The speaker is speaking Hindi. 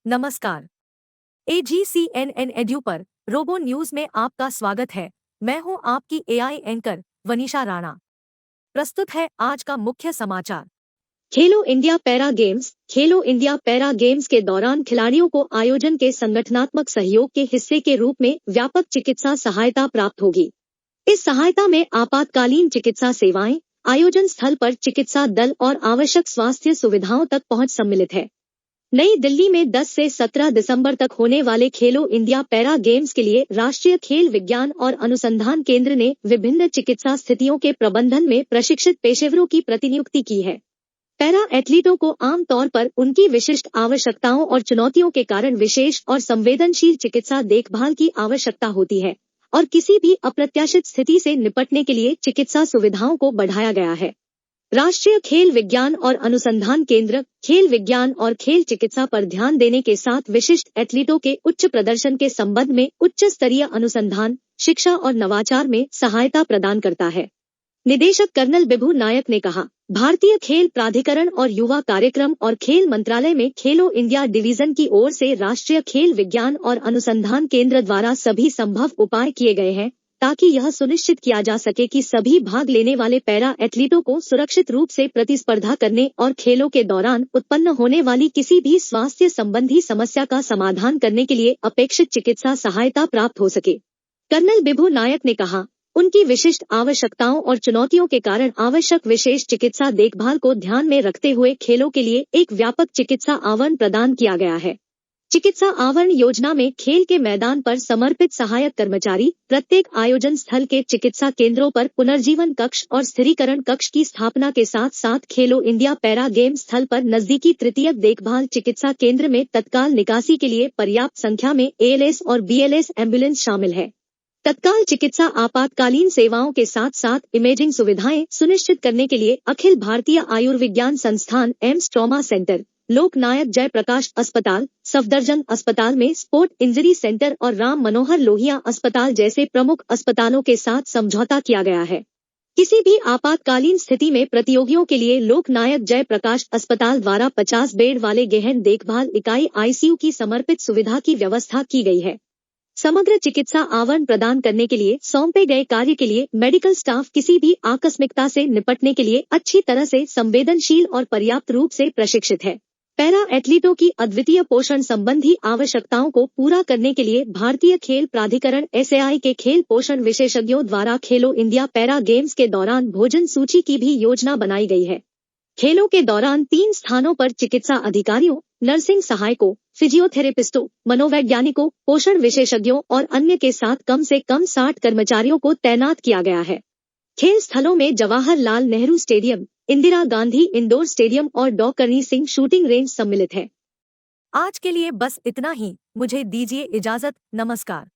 नमस्कार। AGCNN एड्यू पर रोबो न्यूज में आपका स्वागत है। मैं हूं आपकी AI एंकर वनीशा राणा। प्रस्तुत है आज का मुख्य समाचार। खेलो इंडिया पैरा गेम्स। खेलो इंडिया पैरा गेम्स के दौरान खिलाड़ियों को आयोजन के संगठनात्मक सहयोग के हिस्से के रूप में व्यापक चिकित्सा सहायता प्राप्त होगी। इस सहायता में आपातकालीन चिकित्सा सेवाएं, आयोजन स्थल पर चिकित्सा दल और आवश्यक स्वास्थ्य सुविधाओं तक पहुंच सम्मिलित है। नई दिल्ली में 10 से 17 दिसंबर तक होने वाले खेलो इंडिया पैरा गेम्स के लिए राष्ट्रीय खेल विज्ञान और अनुसंधान केंद्र ने विभिन्न चिकित्सा स्थितियों के प्रबंधन में प्रशिक्षित पेशेवरों की प्रतिनियुक्ति की है। पैरा एथलीटों को आमतौर पर उनकी विशिष्ट आवश्यकताओं और चुनौतियों के कारण विशेष और संवेदनशील चिकित्सा देखभाल की आवश्यकता होती है और किसी भी अप्रत्याशित स्थिति से निपटने के लिए चिकित्सा सुविधाओं को बढ़ाया गया है। राष्ट्रीय खेल विज्ञान और अनुसंधान केंद्र खेल विज्ञान और खेल चिकित्सा पर ध्यान देने के साथ विशिष्ट एथलीटों के उच्च प्रदर्शन के संबंध में उच्च स्तरीय अनुसंधान, शिक्षा और नवाचार में सहायता प्रदान करता है। निदेशक कर्नल बिभू नायक ने कहा, भारतीय खेल प्राधिकरण और युवा कार्यक्रम और खेल मंत्रालय में खेलो इंडिया डिवीजन की ओर से राष्ट्रीय खेल विज्ञान और अनुसंधान केंद्र द्वारा सभी संभव उपाय किए गए हैं ताकि यह सुनिश्चित किया जा सके कि सभी भाग लेने वाले पैरा एथलीटों को सुरक्षित रूप से प्रतिस्पर्धा करने और खेलों के दौरान उत्पन्न होने वाली किसी भी स्वास्थ्य संबंधी समस्या का समाधान करने के लिए अपेक्षित चिकित्सा सहायता प्राप्त हो सके। कर्नल बिभू नायक ने कहा, उनकी विशिष्ट आवश्यकताओं और चुनौतियों के कारण आवश्यक विशेष चिकित्सा देखभाल को ध्यान में रखते हुए खेलों के लिए एक व्यापक चिकित्सा आवरण प्रदान किया गया है। चिकित्सा आवरण योजना में खेल के मैदान पर समर्पित सहायक कर्मचारी, प्रत्येक आयोजन स्थल के चिकित्सा केंद्रों पर पुनर्जीवन कक्ष और स्थिरीकरण कक्ष की स्थापना के साथ साथ खेलो इंडिया पैरा गेम स्थल पर नजदीकी तृतीयक देखभाल चिकित्सा केंद्र में तत्काल निकासी के लिए पर्याप्त संख्या में ALS और BLS एम्बुलेंस शामिल है। तत्काल चिकित्सा आपातकालीन सेवाओं के साथ साथ इमेजिंग सुविधाएं सुनिश्चित करने के लिए अखिल भारतीय आयुर्विज्ञान संस्थान एम्स ट्रॉमा सेंटर, लोकनायक जयप्रकाश अस्पताल, सफदरजंग अस्पताल में स्पोर्ट इंजरी सेंटर और राम मनोहर लोहिया अस्पताल जैसे प्रमुख अस्पतालों के साथ समझौता किया गया है। किसी भी आपातकालीन स्थिति में प्रतियोगियों के लिए लोकनायक जयप्रकाश अस्पताल द्वारा 50 बेड वाले गहन देखभाल इकाई ICU की समर्पित सुविधा की व्यवस्था की गई है। समग्र चिकित्सा आवरण प्रदान करने के लिए सौंपे गए कार्य के लिए मेडिकल स्टाफ किसी भी आकस्मिकता से निपटने के लिए अच्छी तरह से संवेदनशील और पर्याप्त रूप से प्रशिक्षित है। पैरा एथलीटों की अद्वितीय पोषण संबंधी आवश्यकताओं को पूरा करने के लिए भारतीय खेल प्राधिकरण SAI के खेल पोषण विशेषज्ञों द्वारा खेलो इंडिया पैरा गेम्स के दौरान भोजन सूची की भी योजना बनाई गई है। खेलों के दौरान 3 स्थानों पर चिकित्सा अधिकारियों, नर्सिंग सहायकों, फिजियोथेरेपिस्टों, मनोवैज्ञानिकों, पोषण विशेषज्ञों और अन्य के साथ कम से कम 60 कर्मचारियों को तैनात किया गया है। खेल स्थलों में Jawaharlal Nehru stadium, Indira Gandhi indoor stadium और डॉ करनी सिंह शूटिंग रेंज सम्मिलित है। आज के लिए बस इतना ही। मुझे दीजिए इजाजत। नमस्कार।